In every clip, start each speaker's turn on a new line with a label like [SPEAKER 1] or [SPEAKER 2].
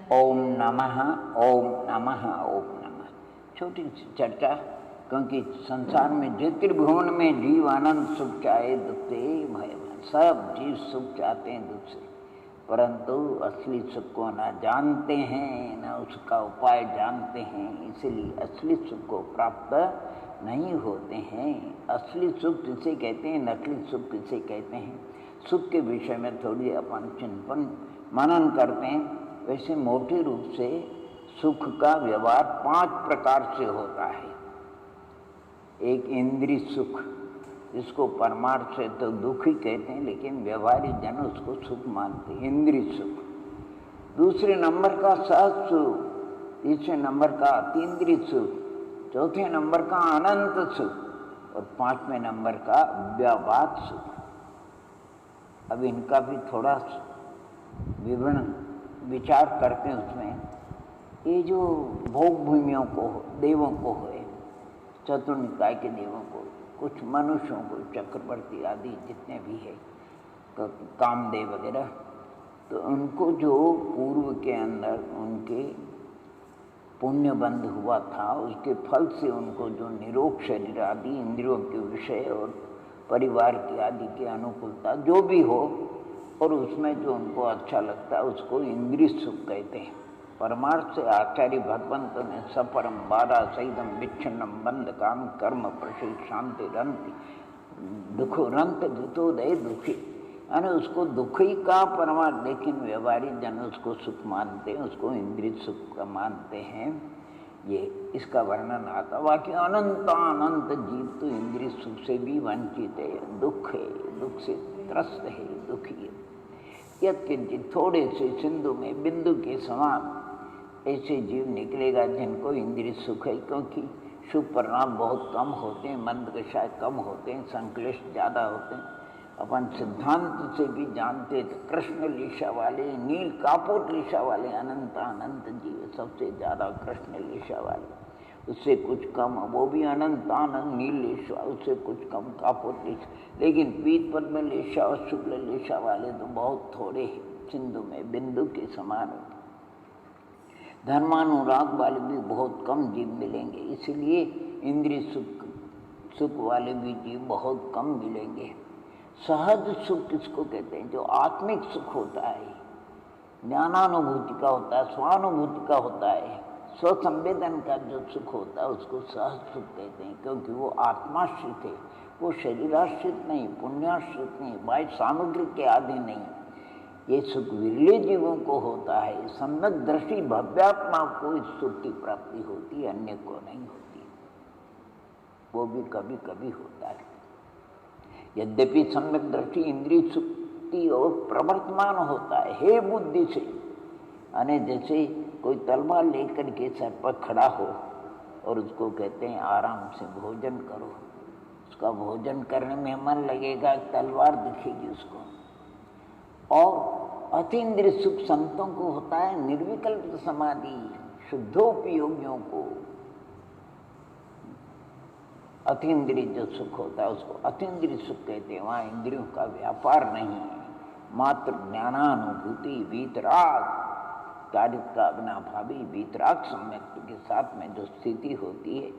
[SPEAKER 1] ओम नमः, ओम नमः, ओम नमः। छोटी सी चर्चा, क्योंकि संसार में ज्योतिर्भुवन में जीव आनंद सुख चाहे दुख से भय, सब जीव सुख चाहते हैं दुख से, परंतु असली सुख को न जानते हैं, न उसका उपाय जानते हैं, इसलिए असली सुख को प्राप्त नहीं होते हैं। असली सुख किसे कहते हैं, नकली सुख किसे कहते हैं, सुख के विषय में थोड़ी अपन चिंतन मनन करते हैं। वैसे मोटे रूप से सुख का व्यवहार 5 प्रकार से होता है। एक इंद्रिय सुख, जिसको परमार्थ से तो दुख ही कहते हैं, लेकिन व्यवहारिक जन उसको सुख मानते हैं, इंद्रिय सुख। दूसरे नंबर का सहज सुख, तीसरे नंबर का अतीन्द्रिय सुख, चौथे नंबर का अनंत सुख और 5वें नंबर का अव्याबाद सुख। अब इनका भी थोड़ा विवरण विचार करते हैं। उसमें ये जो भोग भूमियों को, देवों को है, चतुर्निकाय के देवों को, कुछ मनुष्यों को, चक्रवर्ती आदि जितने भी है, कामदेव वगैरह, तो उनको जो पूर्व के अंदर उनके पुण्य बंध हुआ था, उसके फल से उनको जो निरोग शरीर आदि इंद्रियों के विषय और परिवार की आदि की अनुकूलता जो भी हो, और उसमें जो उनको अच्छा लगता है, उसको इंद्रिय सुख कहते हैं। परमार्थ से आचार्य भगवंत ने सपरम बारा सहितम विच्छिन्नम बंध काम कर्म प्रसिद्ध शांति रंति दुखो रंत दुतोदय दुखी, यानी उसको दुखी का परमार्थ, लेकिन व्यवहारिक जन उसको सुख मानते हैं, उसको इंद्रिय सुख का मानते हैं। ये इसका वर्णन आता। बाकी अनंत जीव तो इंद्रिय सुख से भी वंचित है, दुख है, दुख से त्रस्त है, दुखी है। यत्किंचित थोड़े से सिंधु में बिंदु के समान ऐसे जीव निकलेगा जिनको इंद्रिय सुख है, क्योंकि शुभ परिणाम बहुत कम होते हैं, मंद कषाय कम होते हैं, संक्लेश ज़्यादा होते हैं। अपन सिद्धांत से भी जानते हैं, कृष्ण लीशा वाले, नील कापोट लीशा वाले अनंत जीव सबसे ज़्यादा कृष्ण लीशा वाले, उससे कुछ कम वो भी अनंत आनंद नील लेशा, उससे कुछ कम कापोट लेशा, लेकिन पीत पद्म लेशा और शुक्ल लेशा वाले तो बहुत थोड़े हैं, सिंधु में बिंदु के समान होते। धर्मानुराग वाले भी बहुत कम जीव मिलेंगे, इसलिए इंद्रिय सुख वाले भी जीव बहुत कम मिलेंगे। सहज सुख किसको कहते हैं? जो आत्मिक सुख होता है, ज्ञानानुभूति का होता है, स्वानुभूति का होता है, स्वसंवेदन का जो सुख होता है, उसको सहज सुख कहते हैं, क्योंकि वो आत्माश्रित है, वो शरीराश्रित नहीं, पुण्याश्रित नहीं, बाह्य सामग्री के आदि नहीं। ये सुख विरले जीवों को होता है। सम्यक दृष्टि भव्यात्मा को इस सुख की प्राप्ति होती है, अन्य को नहीं होती, वो भी कभी कभी होता है। यद्यपि सम्यक दृष्टि इंद्रिय सुक्ति और प्रवर्तमान होता है, हे बुद्धि से, यानी जैसे कोई तलवार लेकर के सर पर खड़ा हो और उसको कहते हैं आराम से भोजन करो, उसका भोजन करने में मन लगेगा, तलवार दिखेगी उसको। और अतीन्द्रिय सुख संतों को होता है, निर्विकल्प समाधि, शुद्धोपयोगियों को अतीन्द्रिय जो सुख होता है उसको अतीन्द्रिय सुख कहते हैं। वहाँ इंद्रियों का व्यापार नहीं है, मात्र ज्ञानानुभूति, वीतराग, कार्य का अग्नाभावी वीतराग सम्यक के साथ में जो स्थिति होती है,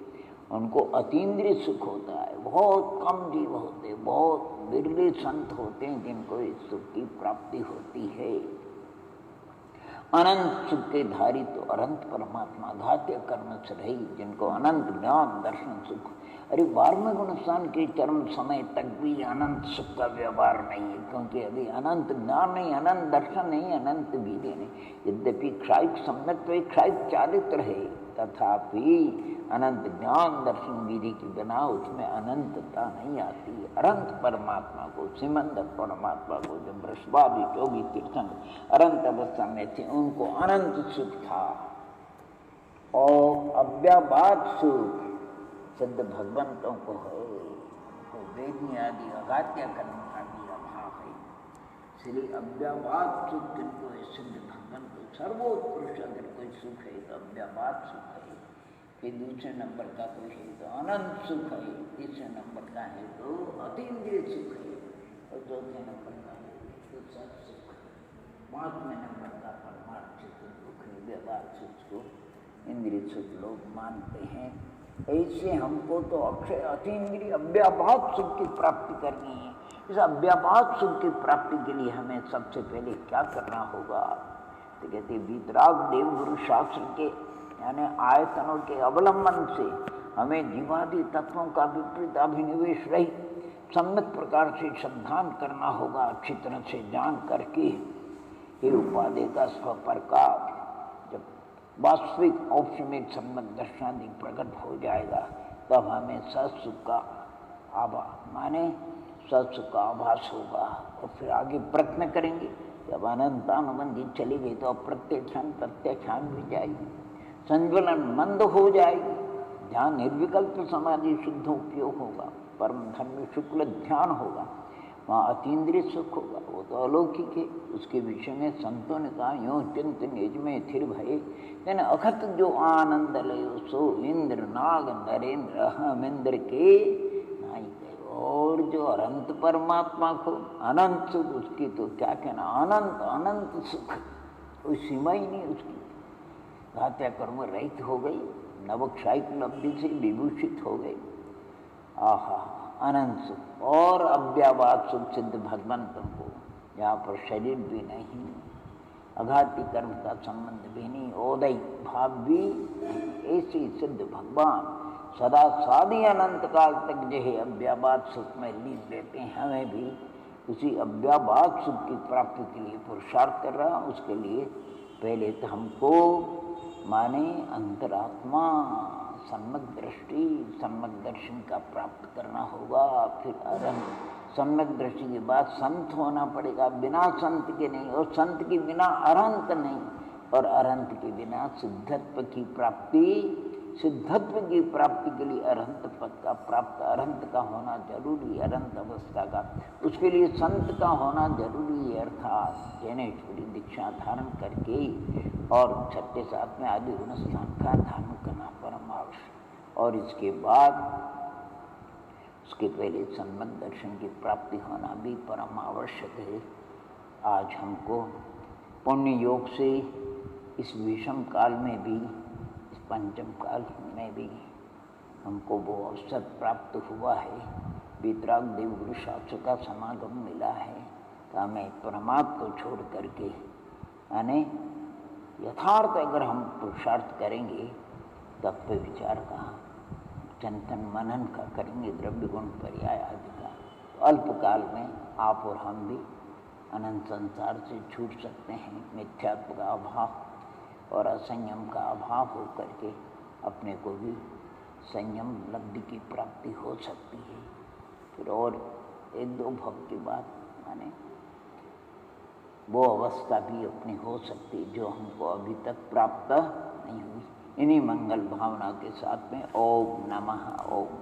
[SPEAKER 1] उनको अतीन्द्रिय सुख होता है। बहुत कम जीव होते हैं, बहुत बिरले संत होते हैं जिनको इस सुख की प्राप्ति होती है। अनंत सुख के धारी तो अनंत परमात्मा, घात्य कर्म से रहित, जिनको अनंत ज्ञान दर्शन सुख। अरे 12वें गुण स्थान के चरम समय तक भी अनंत सुख का व्यवहार नहीं है, क्योंकि अभी अनंत ज्ञान नहीं, अनंत दर्शन नहीं, अनंत विधि नहीं। यद्यपि क्षायिक सम्यक तो एक क्षायिक चारित्र है, तथापि अनंत ज्ञान दर्शन विधि के बिना उसमें अनंतता नहीं आती है। अनंत परमात्मा को, सिमंद परमात्मा को, जो वृषभादि योगी तीर्थंकर अनंत अवस्था में थे, उनको अनंत सुख था। और अव्याबाद सुख सिद्ध भगवंतों को है, उनको वेदनी आदि अघात्य कर्म आदि अभाव है, इसलिए अव्याबाद सुख जिनको है सिद्ध भगवंत, सर्वोत्कृष्ट अगर कोई सुख है तो अव्याबाद सुख है। फिर दूसरे नंबर का कोई है तो अनंत सुख है, तीसरे नंबर का है तो अतीन्द्रिय सुख है, और चौथे नंबर का है तो सत सुख है, 5वें नंबर का परमार्थ सुख दुख है। प्रकार से उसको इंद्रिय सुख लोग मानते हैं। ऐसे हमको तो अक्षय अतीन्द्रिय अव्यापात सुख की प्राप्ति करनी है। इस अव्यापात सुख की प्राप्ति के लिए हमें सबसे पहले क्या करना होगा? तो कहते वीतराग देवगुरु शास्त्र के यानी आयतनों के अवलंबन से हमें जीवादि तत्वों का विपरीत अभिनिवेश रहित सम्यक प्रकार से श्रद्धान करना होगा। अच्छी तरह से जान करके ये उपाधि का स्वप्रकाश जब वास्तविक औपनिक सम्यक दर्शनादि प्रकट हो जाएगा तब हमें सत्सुख का सत्सुख का आभास होगा। और फिर आगे प्रयत्न करेंगे। जब अनंतानुबंधी चली गई तो अप्रत्यक्षान प्रत्यक्षान भी जाएगी, संज्वलन मंद हो जाएगी, ध्यान निर्विकल्प समाधि शुद्ध उपयोग होगा, परम धर्म शुक्ल ध्यान होगा, वहाँ अतीन्द्रिय सुख होगा। वो तो अलौकिक है। उसके विषय में संतों ने कहा यो चिंत निज में थिर भये यानी अखत जो आनंद लयो सो इंद्र नाग नरेंद्र हम इंद्र के नहीं गए। और जो अनंत परमात्मा को अनंत सुख उसकी तो क्या कहना, अनंत अनंत सुख, कोई सीमा ही नहीं उसकी। घात्या कर्म रहित हो गई, नवक्षायिक लब्धि से विभूषित हो गई। आहा अनंत सुख और अव्यावाद सुख सिद्ध भगवंतों को, यहाँ पर शरीर भी नहीं, अघाती कर्म का संबंध भी नहीं, ओदय भाव भी नहीं, ऐसे सिद्ध भगवान सदा साधी अनंत काल तक जो है अव्यावाद सुख में लीन रहते हैं। हमें भी उसी अव्यावाद सुख की प्राप्ति के लिए पुरुषार्थ कर रहा। उसके लिए पहले तो हमको माने अंतरात्मा सम्यक दृष्टि सम्यक दर्शन का प्राप्त करना होगा। फिर अरहंत सम्यक दृष्टि के बाद संत होना पड़ेगा, बिना संत के नहीं, और संत के बिना अरहंत नहीं, और अरहंत के बिना सिद्धत्व की प्राप्ति, सिद्धत्व की प्राप्ति के लिए अरहंत पद का प्राप्त, अरहंत का होना जरूरी, अरहंत अवस्था का, उसके लिए संत का होना जरूरी है। अर्थात ज्ञानेश्वरी दीक्षा धारण करके और छठे सातवें आदि गुण स्थान का धारण करना परम आवश्यक। और इसके बाद उसके पहले सम्यक दर्शन की प्राप्ति होना भी परम आवश्यक है। आज हमको पुण्य योग से इस विषम काल में भी, इस पंचम काल में भी हमको वो अवसर प्राप्त हुआ है। वीतराग देवगुरु शास्त्र का समागम मिला है। तो हमें परमात्मा को छोड़ करके यानी यथार्थ अगर हम पुरुषार्थ करेंगे तब पे विचार का चिंतन मनन का करेंगे, द्रव्य गुण पर्याय आदि का, तो अल्पकाल में आप और हम भी अनंत संसार से छूट सकते हैं। मिथ्यात्व का अभाव और असंयम का अभाव हो करके अपने को भी संयम लब्धि की प्राप्ति हो सकती है। फिर और एक दो भव के बाद माने वो अवस्था भी अपनी हो सकती है जो हमको अभी तक प्राप्त नहीं हुई। इन्हीं मंगल भावना के साथ में ओम नमः ओम।